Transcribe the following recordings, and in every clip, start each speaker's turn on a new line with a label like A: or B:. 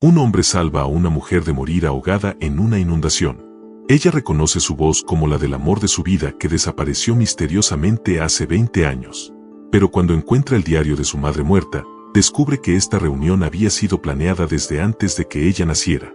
A: Un hombre salva a una mujer de morir ahogada en una inundación. Ella reconoce su voz como la del amor de su vida que desapareció misteriosamente hace 20 años. Pero cuando encuentra el diario de su madre muerta, descubre que esta reunión había sido planeada desde antes de que ella naciera.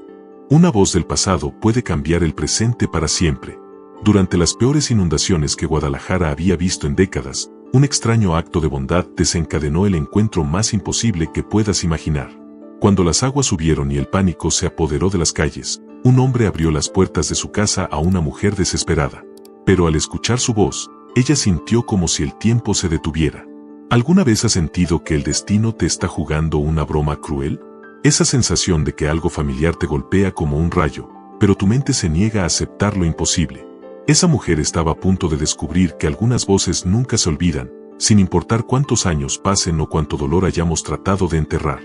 A: Una voz del pasado puede cambiar el presente para siempre. Durante las peores inundaciones que Guadalajara había visto en décadas, un extraño acto de bondad desencadenó el encuentro más imposible que puedas imaginar. Cuando las aguas subieron y el pánico se apoderó de las calles, un hombre abrió las puertas de su casa a una mujer desesperada. Pero al escuchar su voz, ella sintió como si el tiempo se detuviera. ¿Alguna vez has sentido que el destino te está jugando una broma cruel? Esa sensación de que algo familiar te golpea como un rayo, pero tu mente se niega a aceptar lo imposible. Esa mujer estaba a punto de descubrir que algunas voces nunca se olvidan, sin importar cuántos años pasen o cuánto dolor hayamos tratado de enterrar.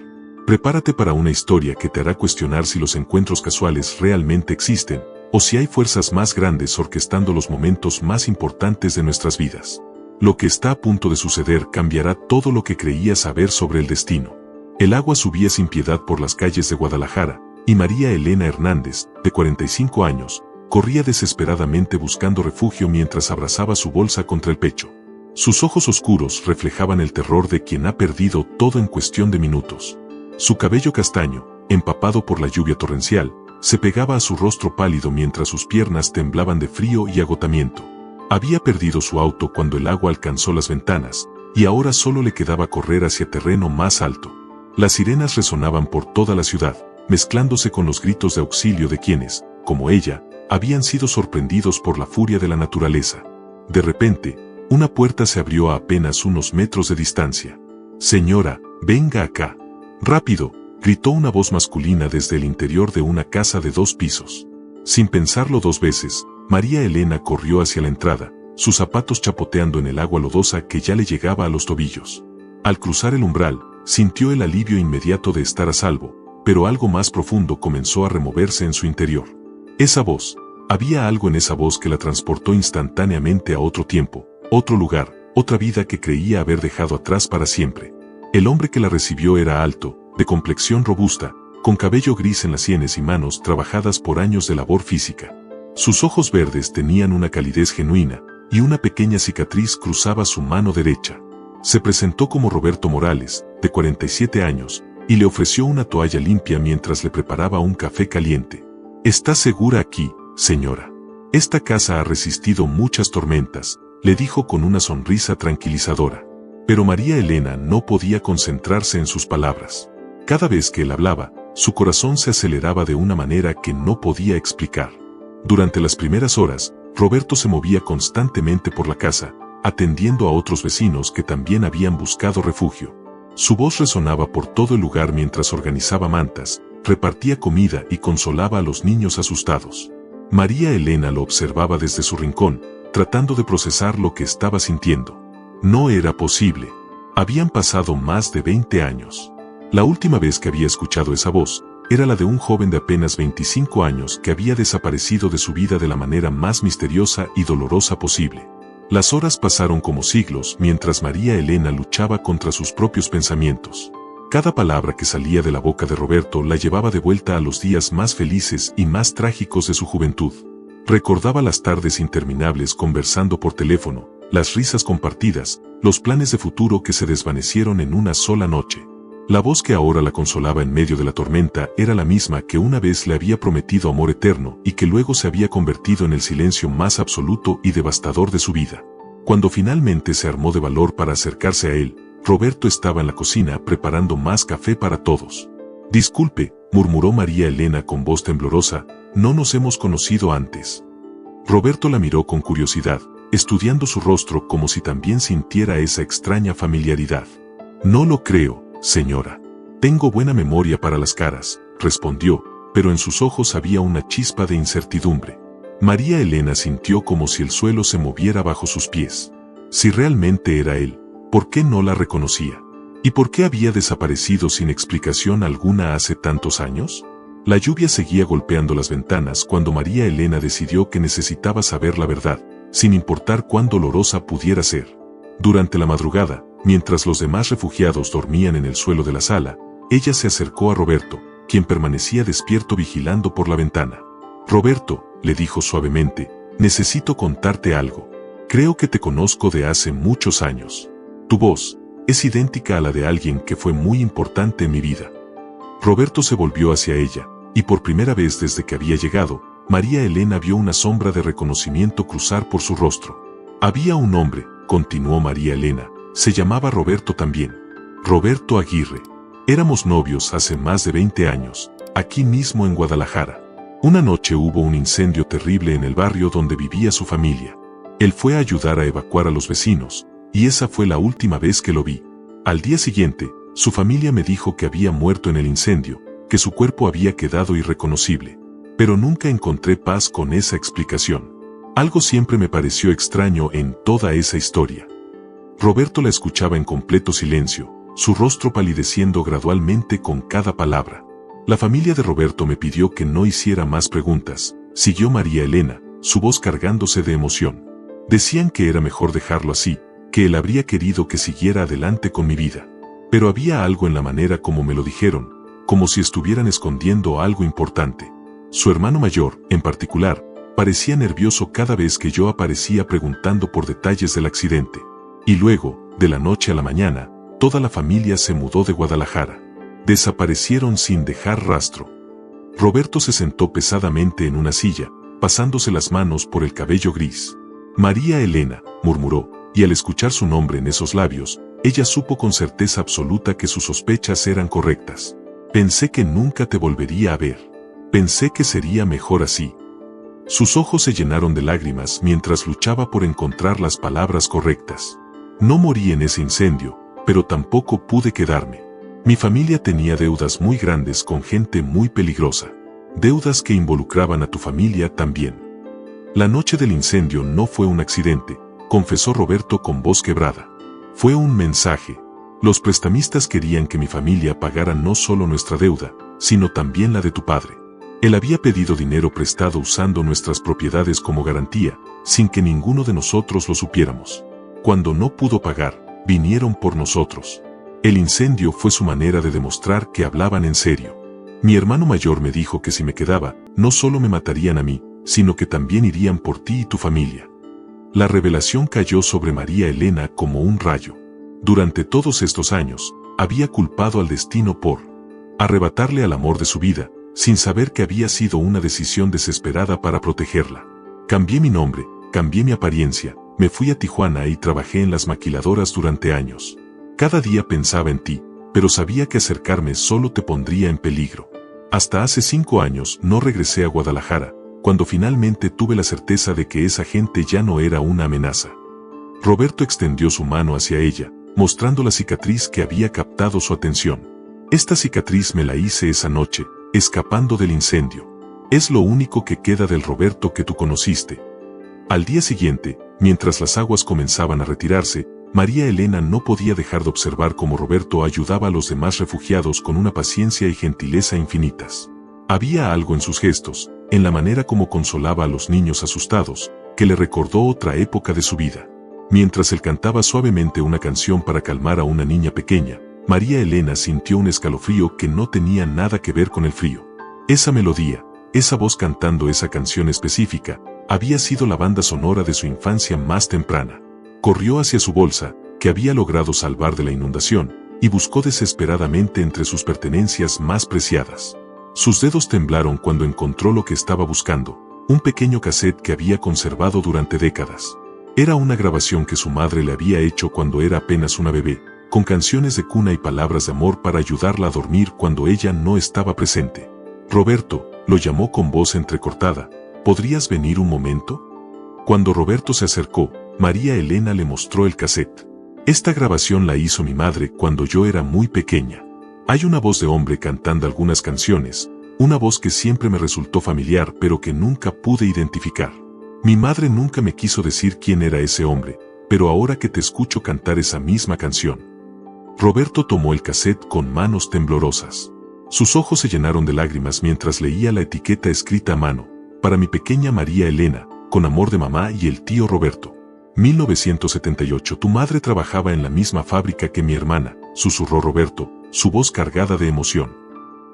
A: Prepárate para una historia que te hará cuestionar si los encuentros casuales realmente existen, o si hay fuerzas más grandes orquestando los momentos más importantes de nuestras vidas. Lo que está a punto de suceder cambiará todo lo que creías saber sobre el destino. El agua subía sin piedad por las calles de Guadalajara, y María Elena Hernández, de 45 años, corría desesperadamente buscando refugio mientras abrazaba su bolsa contra el pecho. Sus ojos oscuros reflejaban el terror de quien ha perdido todo en cuestión de minutos. Su cabello castaño, empapado por la lluvia torrencial, se pegaba a su rostro pálido mientras sus piernas temblaban de frío y agotamiento. Había perdido su auto cuando el agua alcanzó las ventanas, y ahora solo le quedaba correr hacia terreno más alto. Las sirenas resonaban por toda la ciudad, mezclándose con los gritos de auxilio de quienes, como ella, habían sido sorprendidos por la furia de la naturaleza. De repente, una puerta se abrió a apenas unos metros de distancia. «Señora, venga acá». «Rápido», gritó una voz masculina desde el interior de una casa de 2 pisos. Sin pensarlo 2 veces, María Elena corrió hacia la entrada, sus zapatos chapoteando en el agua lodosa que ya le llegaba a los tobillos. Al cruzar el umbral, sintió el alivio inmediato de estar a salvo, pero algo más profundo comenzó a removerse en su interior. Esa voz, había algo en esa voz que la transportó instantáneamente a otro tiempo, otro lugar, otra vida que creía haber dejado atrás para siempre. El hombre que la recibió era alto, de complexión robusta, con cabello gris en las sienes y manos trabajadas por años de labor física. Sus ojos verdes tenían una calidez genuina, y una pequeña cicatriz cruzaba su mano derecha. Se presentó como Roberto Morales, de 47 años, y le ofreció una toalla limpia mientras le preparaba un café caliente. «¿Está segura aquí, señora? Esta casa ha resistido muchas tormentas», le dijo con una sonrisa tranquilizadora. Pero María Elena no podía concentrarse en sus palabras. Cada vez que él hablaba, su corazón se aceleraba de una manera que no podía explicar. Durante las primeras horas, Roberto se movía constantemente por la casa, atendiendo a otros vecinos que también habían buscado refugio. Su voz resonaba por todo el lugar mientras organizaba mantas, repartía comida y consolaba a los niños asustados. María Elena lo observaba desde su rincón, tratando de procesar lo que estaba sintiendo. No era posible. Habían pasado más de 20 años. La última vez que había escuchado esa voz, era la de un joven de apenas 25 años que había desaparecido de su vida de la manera más misteriosa y dolorosa posible. Las horas pasaron como siglos mientras María Elena luchaba contra sus propios pensamientos. Cada palabra que salía de la boca de Roberto la llevaba de vuelta a los días más felices y más trágicos de su juventud. Recordaba las tardes interminables conversando por teléfono, las risas compartidas, los planes de futuro que se desvanecieron en una sola noche. La voz que ahora la consolaba en medio de la tormenta era la misma que una vez le había prometido amor eterno y que luego se había convertido en el silencio más absoluto y devastador de su vida. Cuando finalmente se armó de valor para acercarse a él, Roberto estaba en la cocina preparando más café para todos. «Disculpe», murmuró María Elena con voz temblorosa, «no nos hemos conocido antes». Roberto la miró con curiosidad, estudiando su rostro como si también sintiera esa extraña familiaridad. «No lo creo, señora. Tengo buena memoria para las caras», respondió, pero en sus ojos había una chispa de incertidumbre. María Elena sintió como si el suelo se moviera bajo sus pies. Si realmente era él, ¿por qué no la reconocía? ¿Y por qué había desaparecido sin explicación alguna hace tantos años? La lluvia seguía golpeando las ventanas cuando María Elena decidió que necesitaba saber la verdad, sin importar cuán dolorosa pudiera ser. Durante la madrugada, mientras los demás refugiados dormían en el suelo de la sala, ella se acercó a Roberto, quien permanecía despierto vigilando por la ventana. Roberto, le dijo suavemente, necesito contarte algo. Creo que te conozco de hace muchos años. Tu voz es idéntica a la de alguien que fue muy importante en mi vida. Roberto se volvió hacia ella, y por primera vez desde que había llegado, María Elena vio una sombra de reconocimiento cruzar por su rostro. Había un hombre, continuó María Elena, se llamaba Roberto también. Roberto Aguirre. Éramos novios hace más de 20 años, aquí mismo en Guadalajara. Una noche hubo un incendio terrible en el barrio donde vivía su familia. Él fue a ayudar a evacuar a los vecinos, y esa fue la última vez que lo vi. Al día siguiente, su familia me dijo que había muerto en el incendio, que su cuerpo había quedado irreconocible. Pero nunca encontré paz con esa explicación. Algo siempre me pareció extraño en toda esa historia. Roberto la escuchaba en completo silencio, su rostro palideciendo gradualmente con cada palabra. La familia de Roberto me pidió que no hiciera más preguntas, siguió María Elena, su voz cargándose de emoción. Decían que era mejor dejarlo así, que él habría querido que siguiera adelante con mi vida. Pero había algo en la manera como me lo dijeron, como si estuvieran escondiendo algo importante. Su hermano mayor, en particular, parecía nervioso cada vez que yo aparecía preguntando por detalles del accidente. Y luego, de la noche a la mañana, toda la familia se mudó de Guadalajara. Desaparecieron sin dejar rastro. Roberto se sentó pesadamente en una silla, pasándose las manos por el cabello gris. María Elena, murmuró, y al escuchar su nombre en esos labios, ella supo con certeza absoluta que sus sospechas eran correctas. Pensé que nunca te volvería a ver. Pensé que sería mejor así. Sus ojos se llenaron de lágrimas mientras luchaba por encontrar las palabras correctas. No morí en ese incendio, pero tampoco pude quedarme. Mi familia tenía deudas muy grandes con gente muy peligrosa. Deudas que involucraban a tu familia también. La noche del incendio no fue un accidente, confesó Roberto con voz quebrada. Fue un mensaje. Los prestamistas querían que mi familia pagara no solo nuestra deuda, sino también la de tu padre. Él había pedido dinero prestado usando nuestras propiedades como garantía, sin que ninguno de nosotros lo supiéramos. Cuando no pudo pagar, vinieron por nosotros. El incendio fue su manera de demostrar que hablaban en serio. Mi hermano mayor me dijo que si me quedaba, no solo me matarían a mí, sino que también irían por ti y tu familia. La revelación cayó sobre María Elena como un rayo. Durante todos estos años, había culpado al destino por arrebatarle al amor de su vida, sin saber que había sido una decisión desesperada para protegerla. Cambié mi nombre, cambié mi apariencia, me fui a Tijuana y trabajé en las maquiladoras durante años. Cada día pensaba en ti, pero sabía que acercarme solo te pondría en peligro. Hasta hace 5 años no regresé a Guadalajara, cuando finalmente tuve la certeza de que esa gente ya no era una amenaza. Roberto extendió su mano hacia ella, mostrando la cicatriz que había captado su atención. Esta cicatriz me la hice esa noche, escapando del incendio. Es lo único que queda del Roberto que tú conociste. Al día siguiente, mientras las aguas comenzaban a retirarse, María Elena no podía dejar de observar cómo Roberto ayudaba a los demás refugiados con una paciencia y gentileza infinitas. Había algo en sus gestos, en la manera como consolaba a los niños asustados, que le recordó otra época de su vida. Mientras él cantaba suavemente una canción para calmar a una niña pequeña, María Elena sintió un escalofrío que no tenía nada que ver con el frío. Esa melodía, esa voz cantando esa canción específica, había sido la banda sonora de su infancia más temprana. Corrió hacia su bolsa, que había logrado salvar de la inundación, y buscó desesperadamente entre sus pertenencias más preciadas. Sus dedos temblaron cuando encontró lo que estaba buscando, un pequeño cassette que había conservado durante décadas. Era una grabación que su madre le había hecho cuando era apenas una bebé, con canciones de cuna y palabras de amor para ayudarla a dormir cuando ella no estaba presente. Roberto, lo llamó con voz entrecortada, ¿podrías venir un momento? Cuando Roberto se acercó, María Elena le mostró el cassette. Esta grabación la hizo mi madre cuando yo era muy pequeña. Hay una voz de hombre cantando algunas canciones, una voz que siempre me resultó familiar pero que nunca pude identificar. Mi madre nunca me quiso decir quién era ese hombre, pero ahora que te escucho cantar esa misma canción. Roberto tomó el cassette con manos temblorosas. Sus ojos se llenaron de lágrimas mientras leía la etiqueta escrita a mano, para mi pequeña María Elena, con amor de mamá y el tío Roberto. 1978. Tu madre trabajaba en la misma fábrica que mi hermana, susurró Roberto, su voz cargada de emoción.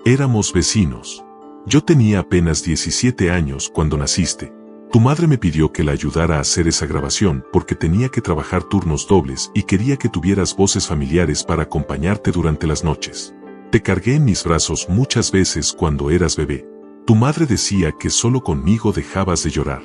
A: Éramos vecinos. Yo tenía apenas 17 años cuando naciste. Tu madre me pidió que la ayudara a hacer esa grabación porque tenía que trabajar turnos dobles y quería que tuvieras voces familiares para acompañarte durante las noches. Te cargué en mis brazos muchas veces cuando eras bebé. Tu madre decía que solo conmigo dejabas de llorar.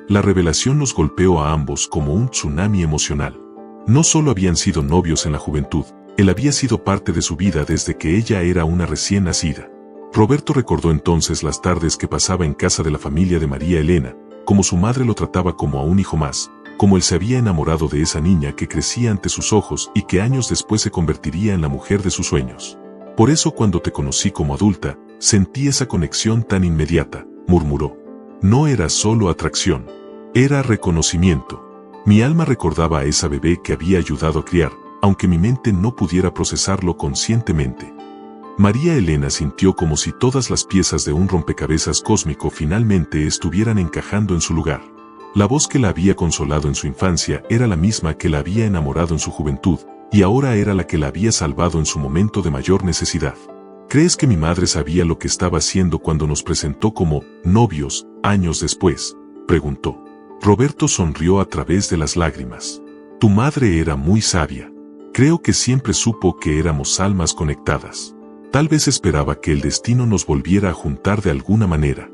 A: La revelación nos golpeó a ambos como un tsunami emocional. No solo habían sido novios en la juventud, él había sido parte de su vida desde que ella era una recién nacida. Roberto recordó entonces las tardes que pasaba en casa de la familia de María Elena, como su madre lo trataba como a un hijo más, como él se había enamorado de esa niña que crecía ante sus ojos y que años después se convertiría en la mujer de sus sueños. Por eso cuando te conocí como adulta, sentí esa conexión tan inmediata, murmuró. No era solo atracción, era reconocimiento. Mi alma recordaba a esa bebé que había ayudado a criar, aunque mi mente no pudiera procesarlo conscientemente. María Elena sintió como si todas las piezas de un rompecabezas cósmico finalmente estuvieran encajando en su lugar. La voz que la había consolado en su infancia era la misma que la había enamorado en su juventud, y ahora era la que la había salvado en su momento de mayor necesidad. ¿Crees que mi madre sabía lo que estaba haciendo cuando nos presentó como novios, años después?, preguntó. Roberto sonrió a través de las lágrimas. Tu madre era muy sabia. Creo que siempre supo que éramos almas conectadas. Tal vez esperaba que el destino nos volviera a juntar de alguna manera.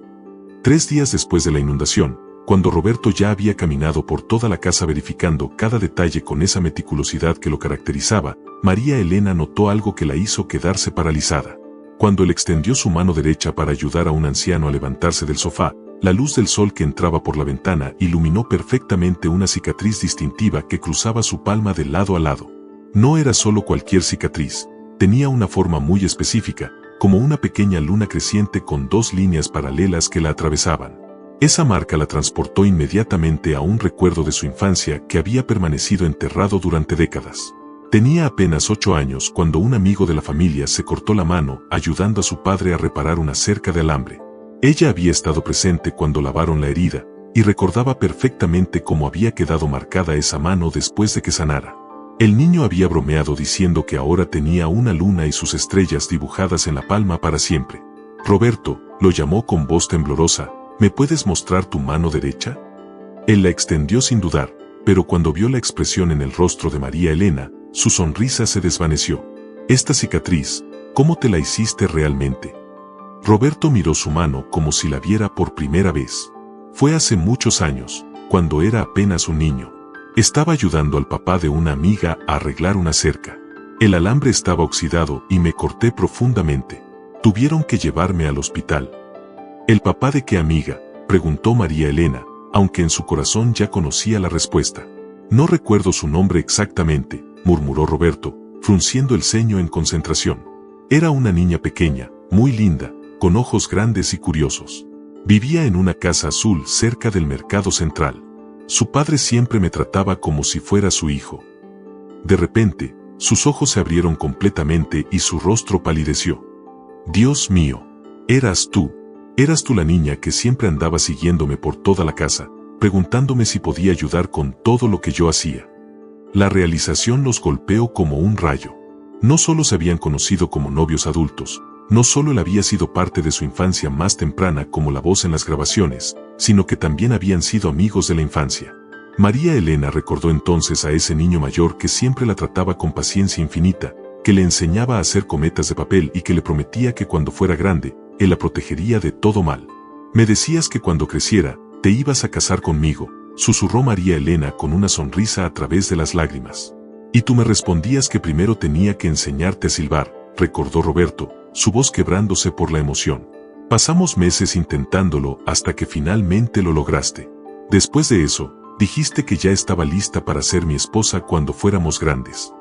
A: 3 días después de la inundación, cuando Roberto ya había caminado por toda la casa verificando cada detalle con esa meticulosidad que lo caracterizaba, María Elena notó algo que la hizo quedarse paralizada. Cuando él extendió su mano derecha para ayudar a un anciano a levantarse del sofá, la luz del sol que entraba por la ventana iluminó perfectamente una cicatriz distintiva que cruzaba su palma de lado a lado. No era solo cualquier cicatriz. Tenía una forma muy específica, como una pequeña luna creciente con 2 líneas paralelas que la atravesaban. Esa marca la transportó inmediatamente a un recuerdo de su infancia que había permanecido enterrado durante décadas. Tenía apenas 8 años cuando un amigo de la familia se cortó la mano ayudando a su padre a reparar una cerca de alambre. Ella había estado presente cuando lavaron la herida, y recordaba perfectamente cómo había quedado marcada esa mano después de que sanara. El niño había bromeado diciendo que ahora tenía una luna y sus estrellas dibujadas en la palma para siempre. Roberto, lo llamó con voz temblorosa, ¿me puedes mostrar tu mano derecha? Él la extendió sin dudar, pero cuando vio la expresión en el rostro de María Elena, su sonrisa se desvaneció. Esta cicatriz, ¿cómo te la hiciste realmente? Roberto miró su mano como si la viera por primera vez. Fue hace muchos años, cuando era apenas un niño. Estaba ayudando al papá de una amiga a arreglar una cerca. El alambre estaba oxidado y me corté profundamente. Tuvieron que llevarme al hospital. ¿El papá de qué amiga?, preguntó María Elena, aunque en su corazón ya conocía la respuesta. No recuerdo su nombre exactamente, murmuró Roberto, frunciendo el ceño en concentración. Era una niña pequeña, muy linda, con ojos grandes y curiosos. Vivía en una casa azul cerca del mercado central. Su padre siempre me trataba como si fuera su hijo. De repente, sus ojos se abrieron completamente y su rostro palideció. Dios mío, eras tú la niña que siempre andaba siguiéndome por toda la casa, preguntándome si podía ayudar con todo lo que yo hacía. La realización los golpeó como un rayo. No solo se habían conocido como novios adultos, no solo él había sido parte de su infancia más temprana como la voz en las grabaciones, sino que también habían sido amigos de la infancia. María Elena recordó entonces a ese niño mayor que siempre la trataba con paciencia infinita, que le enseñaba a hacer cometas de papel y que le prometía que cuando fuera grande, él la protegería de todo mal. Me decías que cuando creciera, te ibas a casar conmigo, susurró María Elena con una sonrisa a través de las lágrimas. Y tú me respondías que primero tenía que enseñarte a silbar, recordó Roberto, su voz quebrándose por la emoción. Pasamos meses intentándolo hasta que finalmente lo lograste. Después de eso, dijiste que ya estaba lista para ser mi esposa cuando fuéramos grandes.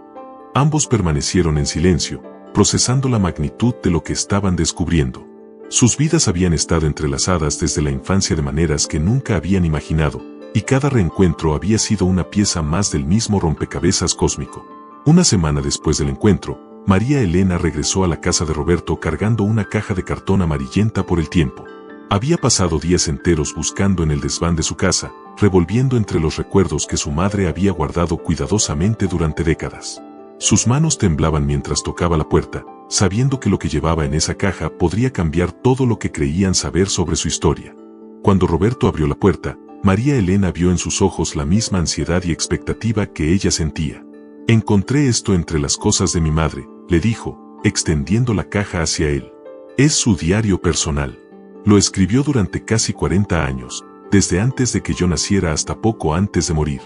A: Ambos permanecieron en silencio, procesando la magnitud de lo que estaban descubriendo. Sus vidas habían estado entrelazadas desde la infancia de maneras que nunca habían imaginado, y cada reencuentro había sido una pieza más del mismo rompecabezas cósmico. Una semana después del encuentro, María Elena regresó a la casa de Roberto cargando una caja de cartón amarillenta por el tiempo. Había pasado días enteros buscando en el desván de su casa, revolviendo entre los recuerdos que su madre había guardado cuidadosamente durante décadas. Sus manos temblaban mientras tocaba la puerta, sabiendo que lo que llevaba en esa caja podría cambiar todo lo que creían saber sobre su historia. Cuando Roberto abrió la puerta, María Elena vio en sus ojos la misma ansiedad y expectativa que ella sentía. «Encontré esto entre las cosas de mi madre», le dijo, extendiendo la caja hacia él. «Es su diario personal. Lo escribió durante casi 40 años, desde antes de que yo naciera hasta poco antes de morir.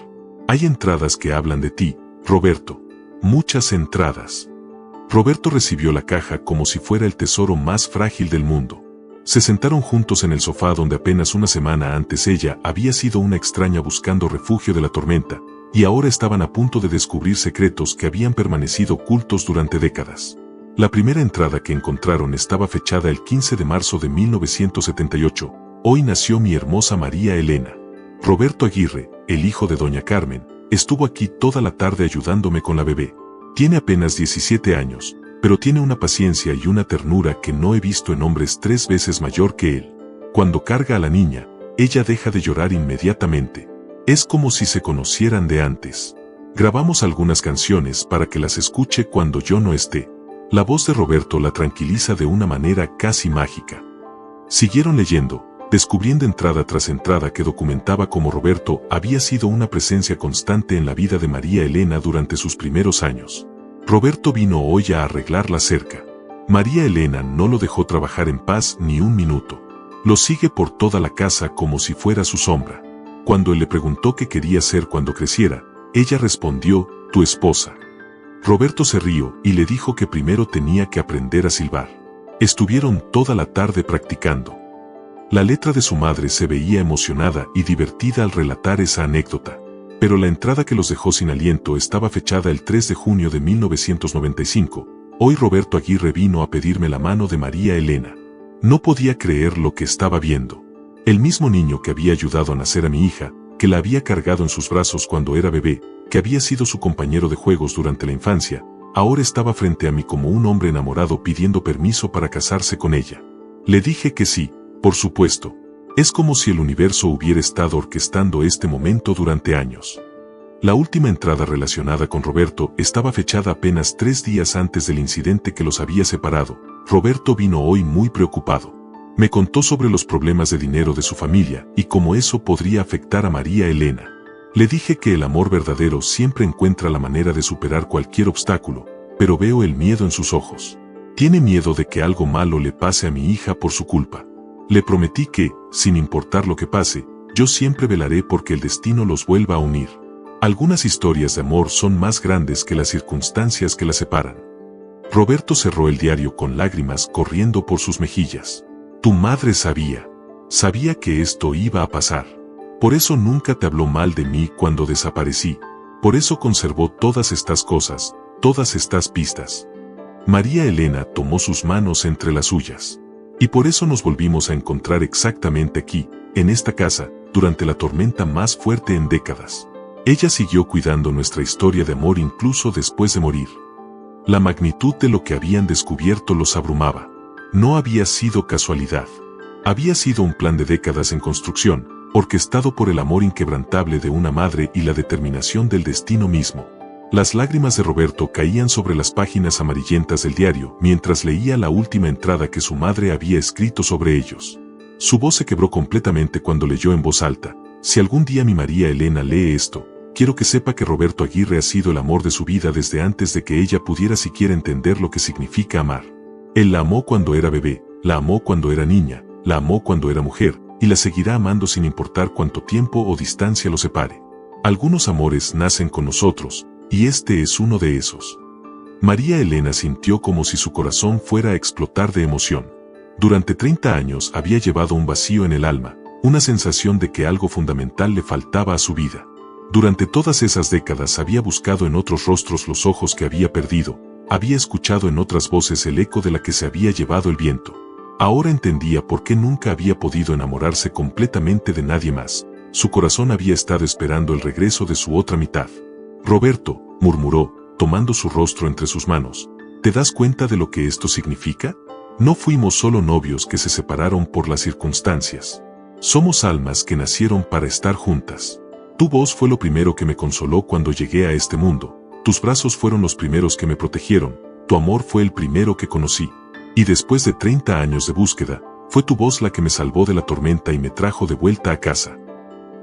A: Hay entradas que hablan de ti, Roberto. Muchas entradas». Roberto recibió la caja como si fuera el tesoro más frágil del mundo. Se sentaron juntos en el sofá donde apenas una semana antes ella había sido una extraña buscando refugio de la tormenta, y ahora estaban a punto de descubrir secretos que habían permanecido ocultos durante décadas. La primera entrada que encontraron estaba fechada el 15 de marzo de 1978. «Hoy nació mi hermosa María Elena. Roberto Aguirre, el hijo de doña Carmen, estuvo aquí toda la tarde ayudándome con la bebé. Tiene apenas 17 años, pero tiene una paciencia y una ternura que no he visto en hombres 3 veces mayor que él. Cuando carga a la niña, ella deja de llorar inmediatamente. Es como si se conocieran de antes. Grabamos algunas canciones para que las escuche cuando yo no esté». La voz de Roberto la tranquiliza de una manera casi mágica. Siguieron leyendo, descubriendo entrada tras entrada que documentaba cómo Roberto había sido una presencia constante en la vida de María Elena durante sus primeros años. Roberto vino hoy a arreglar la cerca. María Elena no lo dejó trabajar en paz ni un minuto. Lo sigue por toda la casa como si fuera su sombra. Cuando él le preguntó qué quería ser cuando creciera, ella respondió, «Tu esposa». Roberto se rió y le dijo que primero tenía que aprender a silbar. Estuvieron toda la tarde practicando. La letra de su madre se veía emocionada y divertida al relatar esa anécdota. Pero la entrada que los dejó sin aliento estaba fechada el 3 de junio de 1995. «Hoy Roberto Aguirre vino a pedirme la mano de María Elena». No podía creer lo que estaba viendo. El mismo niño que había ayudado a nacer a mi hija, que la había cargado en sus brazos cuando era bebé, que había sido su compañero de juegos durante la infancia, ahora estaba frente a mí como un hombre enamorado pidiendo permiso para casarse con ella. Le dije que sí, por supuesto. Es como si el universo hubiera estado orquestando este momento durante años. La última entrada relacionada con Roberto estaba fechada apenas 3 días antes del incidente que los había separado. Roberto vino hoy muy preocupado. Me contó sobre los problemas de dinero de su familia y cómo eso podría afectar a María Elena. Le dije que el amor verdadero siempre encuentra la manera de superar cualquier obstáculo, pero veo el miedo en sus ojos. Tiene miedo de que algo malo le pase a mi hija por su culpa. Le prometí que, sin importar lo que pase, yo siempre velaré porque el destino los vuelva a unir. Algunas historias de amor son más grandes que las circunstancias que las separan. Roberto cerró el diario con lágrimas corriendo por sus mejillas. Tu madre sabía que esto iba a pasar. Por eso nunca te habló mal de mí cuando desaparecí. Por eso conservó todas estas cosas, todas estas pistas. María Elena tomó sus manos entre las suyas. Y por eso nos volvimos a encontrar exactamente aquí, en esta casa, durante la tormenta más fuerte en décadas. Ella siguió cuidando nuestra historia de amor incluso después de morir. La magnitud de lo que habían descubierto los abrumaba. No había sido casualidad. Había sido un plan de décadas en construcción, orquestado por el amor inquebrantable de una madre y la determinación del destino mismo. Las lágrimas de Roberto caían sobre las páginas amarillentas del diario mientras leía la última entrada que su madre había escrito sobre ellos. Su voz se quebró completamente cuando leyó en voz alta: si algún día mi María Elena lee esto, quiero que sepa que Roberto Aguirre ha sido el amor de su vida desde antes de que ella pudiera siquiera entender lo que significa amar. Él la amó cuando era bebé, la amó cuando era niña, la amó cuando era mujer, y la seguirá amando sin importar cuánto tiempo o distancia lo separe. Algunos amores nacen con nosotros, y este es uno de esos. María Elena sintió como si su corazón fuera a explotar de emoción. Durante 30 años había llevado un vacío en el alma, una sensación de que algo fundamental le faltaba a su vida. Durante todas esas décadas había buscado en otros rostros los ojos que había perdido, había escuchado en otras voces el eco de la que se había llevado el viento. Ahora entendía por qué nunca había podido enamorarse completamente de nadie más. Su corazón había estado esperando el regreso de su otra mitad. Roberto, murmuró, tomando su rostro entre sus manos, ¿te das cuenta de lo que esto significa? No fuimos solo novios que se separaron por las circunstancias. Somos almas que nacieron para estar juntas. Tu voz fue lo primero que me consoló cuando llegué a este mundo. Tus brazos fueron los primeros que me protegieron. Tu Tu amor fue el primero que conocí. Y después de 30 años de búsqueda, fue tu voz la que me salvó de la tormenta y me trajo de vuelta a casa.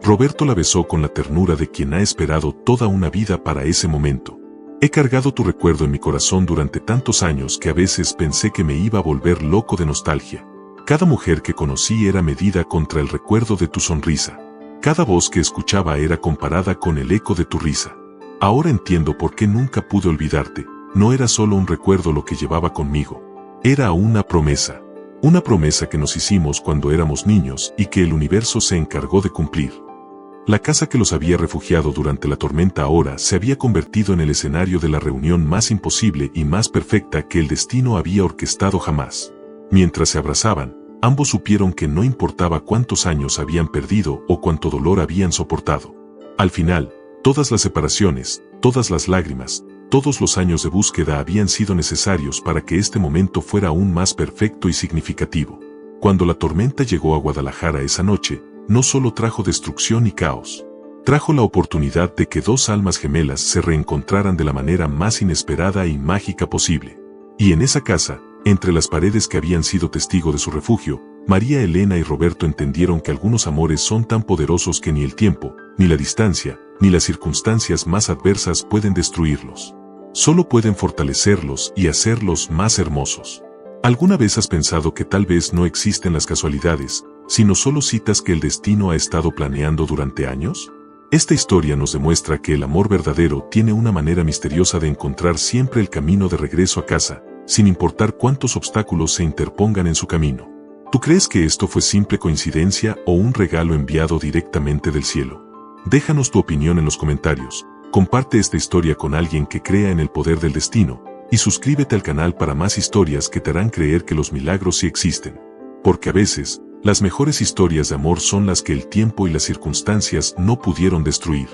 A: Roberto la besó con la ternura de quien ha esperado toda una vida para ese momento. He cargado tu recuerdo en mi corazón durante tantos años que a veces pensé que me iba a volver loco de nostalgia. Cada mujer que conocí era medida contra el recuerdo de tu sonrisa. Cada voz que escuchaba era comparada con el eco de tu risa. Ahora entiendo por qué nunca pude olvidarte. No era solo un recuerdo lo que llevaba conmigo. Era una promesa. Una promesa que nos hicimos cuando éramos niños y que el universo se encargó de cumplir. La casa que los había refugiado durante la tormenta ahora se había convertido en el escenario de la reunión más imposible y más perfecta que el destino había orquestado jamás. Mientras se abrazaban, ambos supieron que no importaba cuántos años habían perdido o cuánto dolor habían soportado. Al final, todas las separaciones, todas las lágrimas, todos los años de búsqueda habían sido necesarios para que este momento fuera aún más perfecto y significativo. Cuando la tormenta llegó a Guadalajara esa noche, no solo trajo destrucción y caos, trajo la oportunidad de que dos almas gemelas se reencontraran de la manera más inesperada y mágica posible. Y en esa casa, entre las paredes que habían sido testigo de su refugio, María Elena y Roberto entendieron que algunos amores son tan poderosos que ni el tiempo, ni la distancia, ni las circunstancias más adversas pueden destruirlos. Solo pueden fortalecerlos y hacerlos más hermosos. ¿Alguna vez has pensado que tal vez no existen las casualidades, sino solo citas que el destino ha estado planeando durante años? Esta historia nos demuestra que el amor verdadero tiene una manera misteriosa de encontrar siempre el camino de regreso a casa, sin importar cuántos obstáculos se interpongan en su camino. ¿Tú crees que esto fue simple coincidencia o un regalo enviado directamente del cielo? Déjanos tu opinión en los comentarios, comparte esta historia con alguien que crea en el poder del destino, y suscríbete al canal para más historias que te harán creer que los milagros sí existen. Porque a veces, las mejores historias de amor son las que el tiempo y las circunstancias no pudieron destruir.